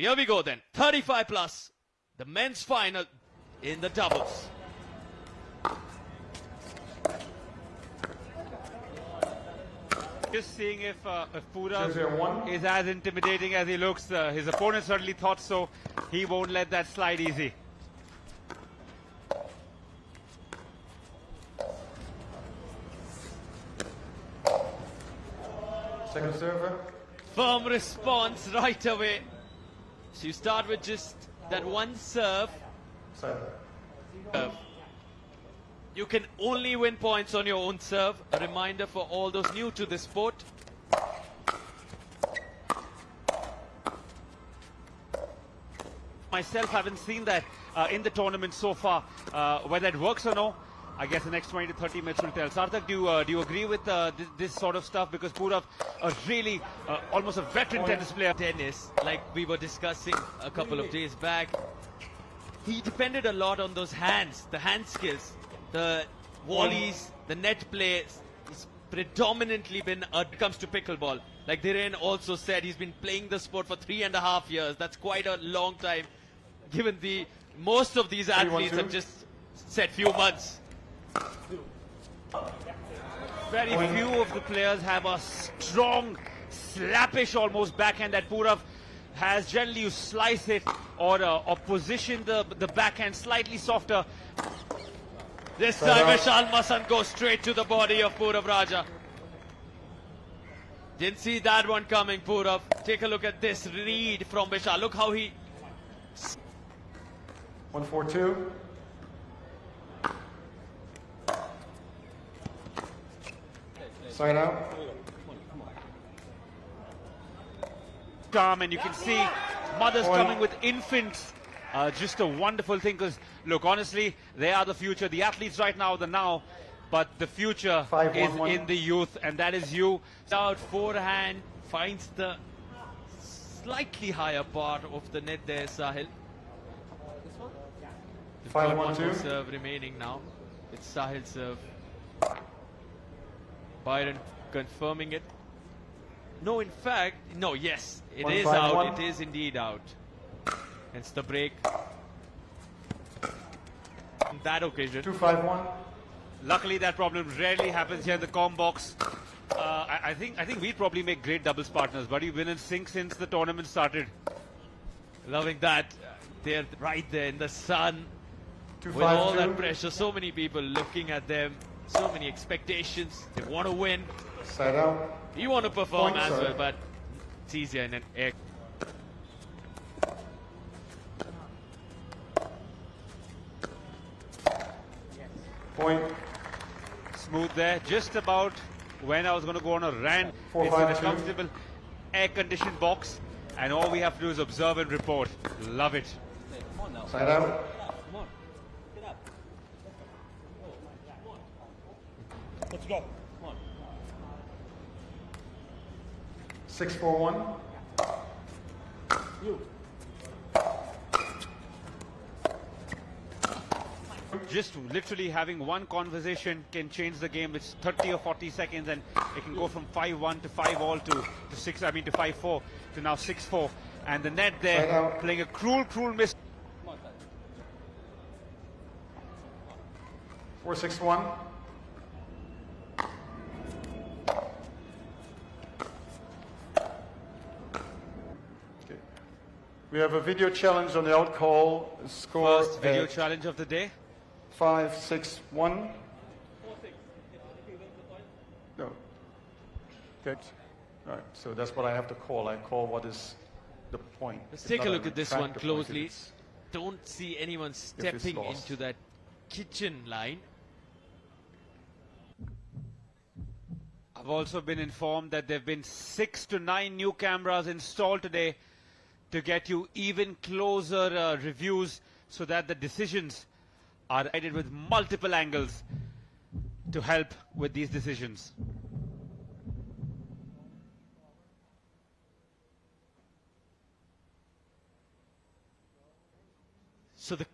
Here we go then. 35 plus. The men's final in the doubles. Just seeing if Purav is as intimidating as he looks. His opponent certainly thought so. He won't let that slide easy. Second server. Firm response right away. So you start with just that one serve. You can only win points on your own serve. A reminder for all those new to the sport. Myself haven't seen that in the tournament so far. Whether it works or no, I guess the next 20 to 30 minutes will tell. Sarthak, do you agree with this sort of stuff? Because Purav, really almost a veteran tennis player. Tennis, like we were discussing a couple of days back, he depended a lot on those hands, the hand skills, the volleys, the net play. It's predominantly been when it comes to pickleball. Like Dhiren also said, he's been playing the sport for 3.5 years. That's quite a long time, given most of these athletes have just said few months. Very few of the players have a strong, slappish almost backhand that Purav has. Generally you slice it or position the backhand slightly softer. This time Vishal mustn't go straight to the body of Purav Raja. Didn't see that one coming, Purav. Take a look at this read from Vishal. Look how he... 1-4-2. Side out. Calm, and you can see mothers coming with infants. Just a wonderful thing, because look, honestly, they are the future. The athletes right now are the now, but the future is in the youth, and that is you. Out forehand, finds the slightly higher part of the net there, Sahil. 5-1-2. Serve remaining now. It's Sahil's serve. Byron confirming it. No, in fact, no, yes, it is out. It is indeed out. Hence the break. On that occasion. 2-5-1. Luckily, that problem rarely happens here in the com box. I think we'd probably make great doubles partners. But you've been in sync since the tournament started. Loving that. They're right there in the sun. 2-5-2. With all that pressure, so many people looking at them. So many expectations. They want to win. Side out. You want to perform as well, but it's easier in an air. Point. Smooth there. Just about when I was going to go on a rant. 4-5-2. It's in a comfortable air-conditioned box, and all we have to do is observe and report. Love it. Side out. Let's go. Come on. 6-4-1. You. Just literally having one conversation can change the game. It's 30 or 40 seconds, and it can go from 5-1 to 5-all to 6. I mean to 5-4 to now 6-4. And the net there playing a cruel miss. 4-6-1. We have a video challenge on the out call. Score First video challenge of the day. 5-6-1. No. Good. All right. So that's what I have to call. I call what is the point. Let's take a look at this one closely. Don't see anyone stepping into that kitchen line. I've also been informed that there have been 6 to 9 new cameras installed today to get you even closer reviews, so that the decisions are guided with multiple angles to help with these decisions. So the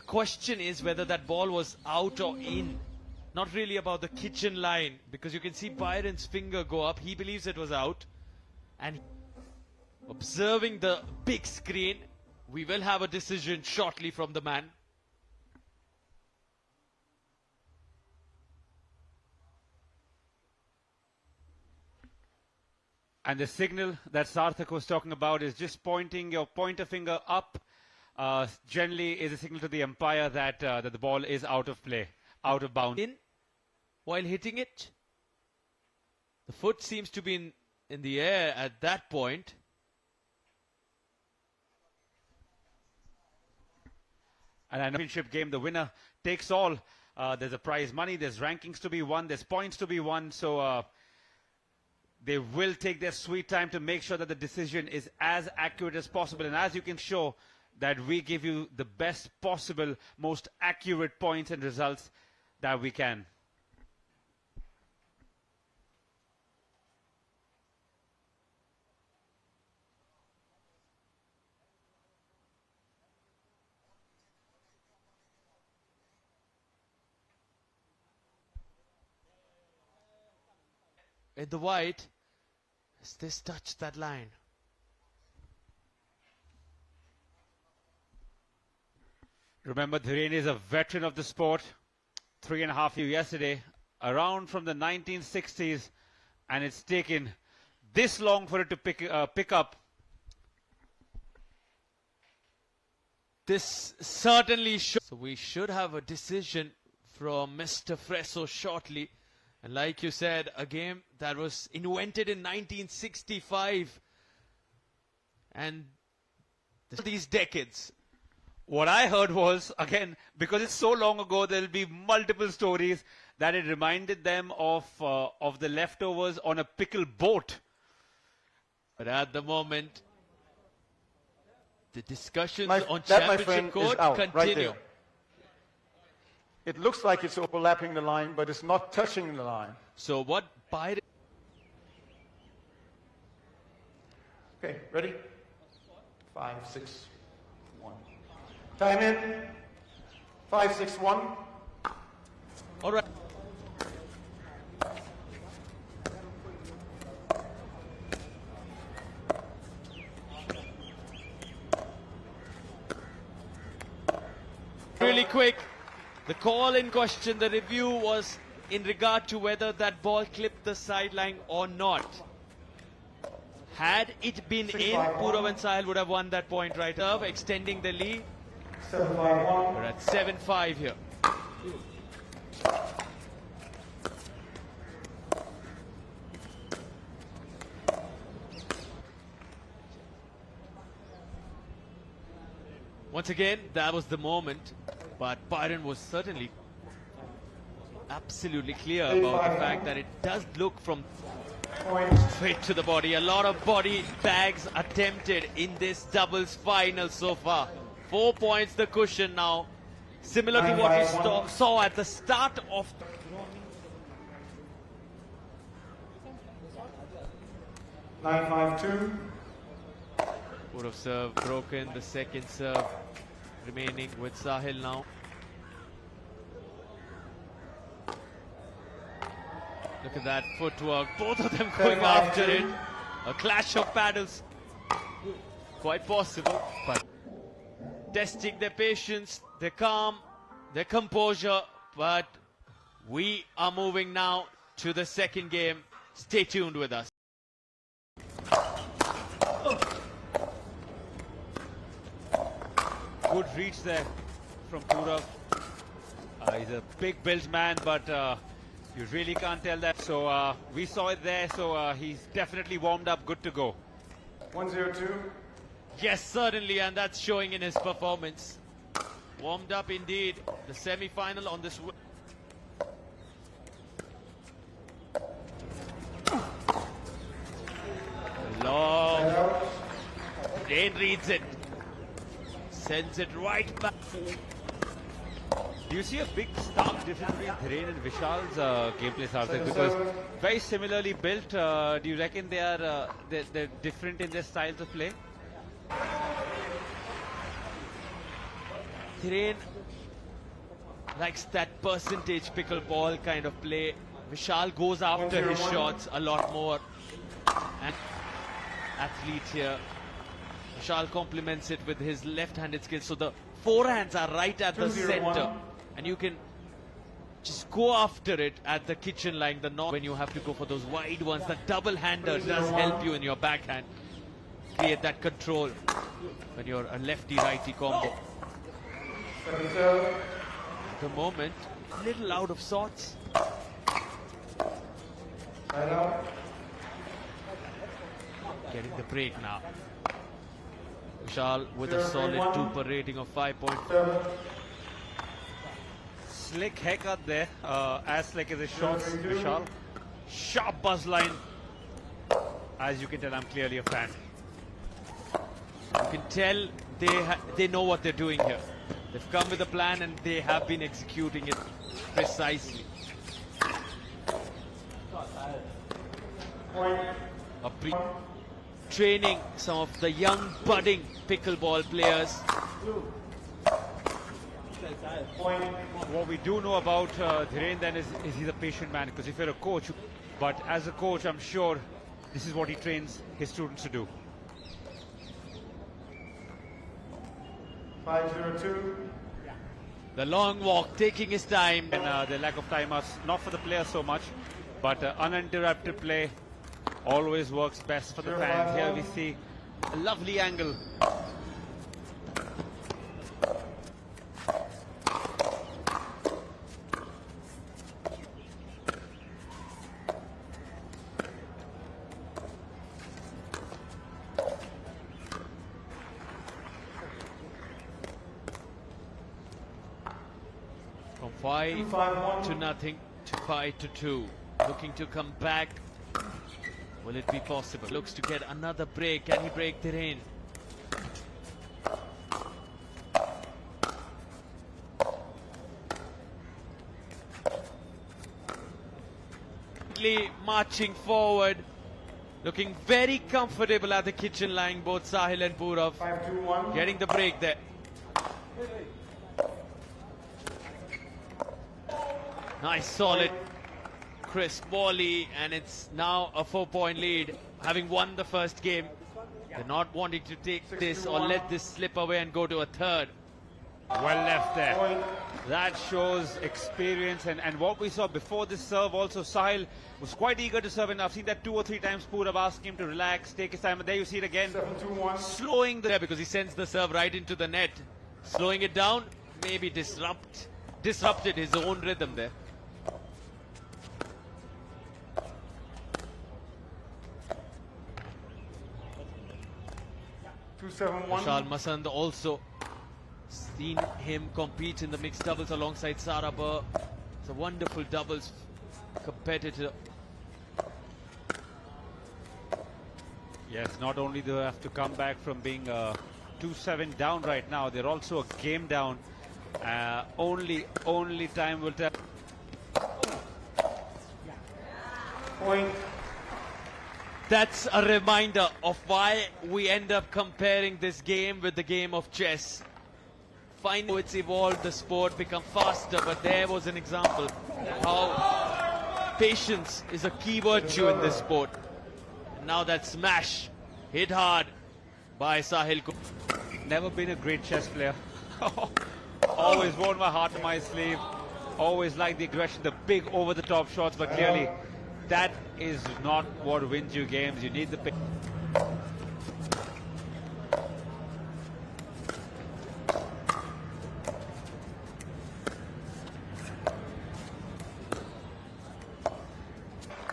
question is whether that ball was out or in. Not really about the kitchen line, because you can see Byron's finger go up. He believes it was out. And Observing the big screen, we will have a decision shortly from the man. And the signal that Sarthak was talking about is just pointing your pointer finger up. Generally is a signal to the umpire that, that the ball is out of play, out of bounds. In while hitting it, the foot seems to be in the air at that point. And a championship game, the winner takes all. There's a prize money, there's rankings to be won, there's points to be won. So they will take their sweet time to make sure that the decision is as accurate as possible. And as you can show, that we give you the best possible, most accurate points and results that we can. In the white, has this touched that line? Remember, Dhiren is a veteran of the sport. 3.5 years yesterday, around from the 1960s, and it's taken this long for it to pick up. This certainly should. So we should have a decision from Mr. Fresso shortly. And like you said, a game that was invented in 1965. And these decades. What I heard was, again, because it's so long ago, there'll be multiple stories that it reminded them of the leftovers on a pickle boat. But at the moment, the discussions on that, my championship friend, court is out, continue. right there. It looks like it's overlapping the line, but it's not touching the line. So what Byron... Okay, ready? 5, 6, 1. Time in. 5, 6, 1. All right. Really quick. The call in question, the review was in regard to whether that ball clipped the sideline or not. Had it been in, Purav and Sahil would have won that point right up, extending the lead. 7-5-1. We're at 7-5 here. Once again, that was the moment, but Byron was certainly absolutely clear about the fact that it does look from straight to the body. A lot of body bags attempted in this doubles final so far. 4 points the cushion now, similar to what we saw at the start of 9-5-2. would have serve broken, the second serve remaining with Sahil now. Look at that footwork, both of them going after it. A clash of paddles, quite possible, but testing their patience, their calm, their composure, but we are moving now to the second game. Stay tuned with us. Good reach there from Purav. He's a big built man, but you really can't tell that. So we saw it there, so he's definitely warmed up, good to go. 1-0-2. Yes, certainly, and that's showing in his performance. Warmed up indeed. The semi-final on this. Long. Dhiren reads it. Sends it right back. Do you see a big stark difference between Dhiren and Vishal's gameplay, Sarthak? Because very similarly built, do you reckon they are they're different in their styles of play? Dhiren likes that percentage pickleball kind of play. Vishal goes after his shots a lot more. And athlete here Vishal complements it with his left-handed skills. So the forehands are right at the 2-0-1. center. And you can just go after it at the kitchen line. The knock when you have to go for those wide ones. The double-hander does help you in your backhand. Create that control when you're a lefty-righty combo. At the moment, a little out of sorts. Getting the break now. Vishal with a solid DUPR rating of 5.4. Slick haircut there, as slick as his shots, Vishal. Sharp buzz line. As you can tell, I'm clearly a fan. You can tell they know what they're doing here. They've come with a plan and they have been executing it precisely. Training some of the young budding pickleball players. What we do know about Dhiren then is he's a patient man, because if you're a coach, but as a coach, I'm sure this is what he trains his students to do. 5-0-2. The long walk, taking his time. And the lack of time is not for the players so much, but uninterrupted play always works best for the fans. Here we see a lovely angle. From 5-0 to 5-2. Looking to come back. Will it be possible? Looks to get another break. Can he break Dhiren? Marching forward. Looking very comfortable at the kitchen line, both Sahil and Purav. 5-2-1. Getting the break there. Nice solid crisp volley, and it's now a 4-point lead. Having won the first game, they're not wanting to take this or let this slip away and go to a third. Well left there. That shows experience, and what we saw before this serve also, Sahil was quite eager to serve, and I've seen that 2 or 3 times. Purav asking him to relax, take his time, and there you see it again. 7-2-1. Slowing there because he sends the serve right into the net. Slowing it down, maybe disrupted his own rhythm there. Pickleball Masand also seen him compete in the mixed doubles alongside Sarabha. It's a wonderful doubles competitor. Yes, not only do they have to come back from being 2-7 down right now, they're also a game down. Only time will tell. Point. That's a reminder of why we end up comparing this game with the game of chess. Finally, it's evolved, the sport become faster, but there was an example how patience is a key virtue in this sport. And now that smash hit hard by Sahil Kukreja. Never been a great chess player. Always worn my heart on my sleeve. Always liked the aggression, the big over-the-top shots, but clearly that is not what wins you games. You need the pick.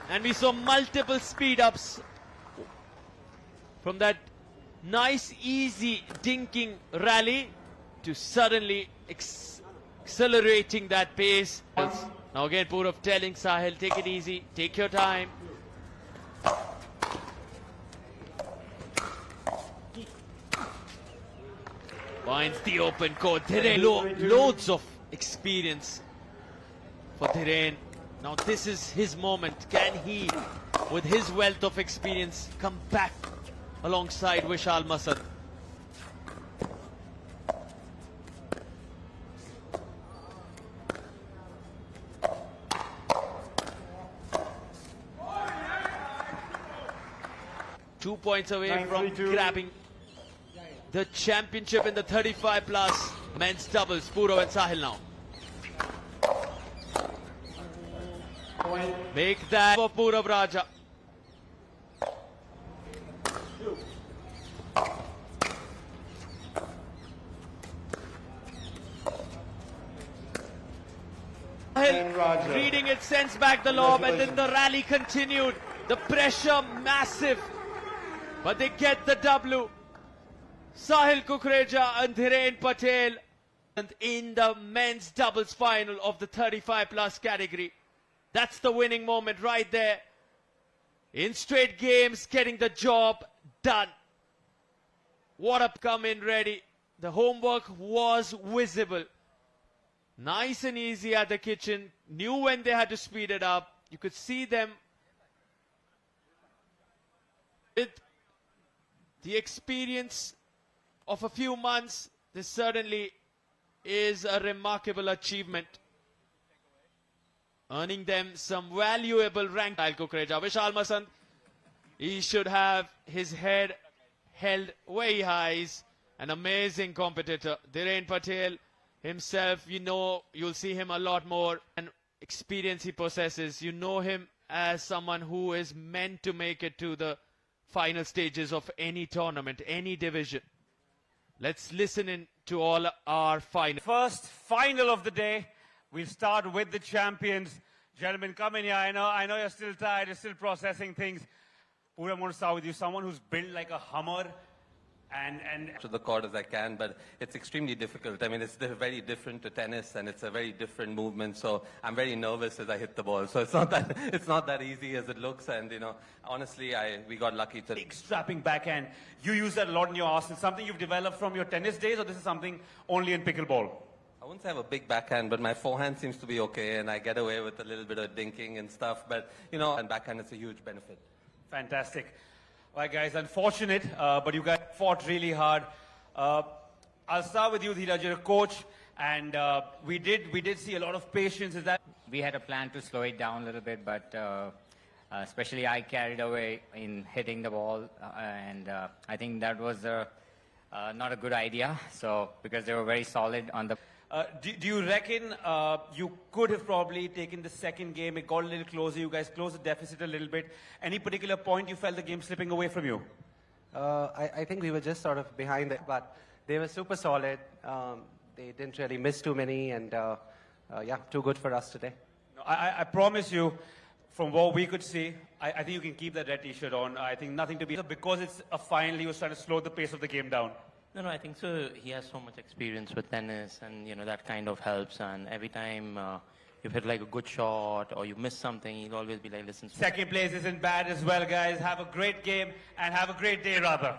And we saw multiple speed-ups from that nice, easy, dinking rally to suddenly accelerating that pace. Now again, Purav telling Sahil, take it easy, take your time. Finds the open court. Dhiren, loads of experience for Dhiren. Now this is his moment. Can he, with his wealth of experience, come back alongside Vishal Masand? Two points away from grabbing the championship in the 35 plus men's doubles. Purav and Sahil now. Make that for Purav Raja. Sahil reading it, sends back the lob, and then the rally continued. The pressure massive, but they get the W. Sahil Kukreja and Dhiren Patel in the men's doubles final of the 35 plus category. That's the winning moment right there. In straight games, getting the job done. What a come in ready. The homework was visible. Nice and easy at the kitchen. Knew when they had to speed it up. You could see them with the experience of a few months. This certainly is a remarkable achievement, earning them some valuable rank. Sahil Kukreja, Vishal Masand, he should have his head held way high. He's an amazing competitor. Dhiren Patel himself, you know, you'll see him a lot more, and experience he possesses. You know him as someone who is meant to make it to the final stages of any tournament, any division. Let's listen in to all our final. First final of the day. We'll start with the champions. Gentlemen, come in here. I know you're still tired. You're still processing things. Purav, I'm going to start with you. Someone who's built like a Hummer and to the court as I can, but it's extremely difficult. I mean, it's very different to tennis, and it's a very different movement. So I'm very nervous as I hit the ball. So it's not that easy as it looks. And you know, honestly, we got lucky to. big strapping backhand. You use that a lot in your arsenal. Something you've developed from your tennis days, or this is something only in pickleball? I wouldn't say I have a big backhand, but my forehand seems to be okay, and I get away with a little bit of dinking and stuff. But you know, and backhand is a huge benefit. Fantastic. All right, guys, unfortunate, but you guys fought really hard. I'll start with you, Dheeraj. You're a coach, and we did see a lot of patience. Is that? We had a plan to slow it down a little bit, but especially I carried away in hitting the ball, and I think that was not a good idea. So because they were very solid on the. Do you reckon you could have probably taken the second game? It got a little closer. You guys closed the deficit a little bit. Any particular point you felt the game slipping away from you? I think we were just sort of behind it, but they were super solid. They didn't really miss too many, and yeah, too good for us today. No, I promise you, from what we could see, I think you can keep that red t-shirt on. I think nothing to be... Because it's a final, he was trying to slow the pace of the game down. No, I think so. He has so much experience with tennis, and you know that kind of helps. And every time you hit like a good shot or you miss something, he'll always be like, "Listen." Second place isn't bad as well, guys. Have a great game and have a great day, rather.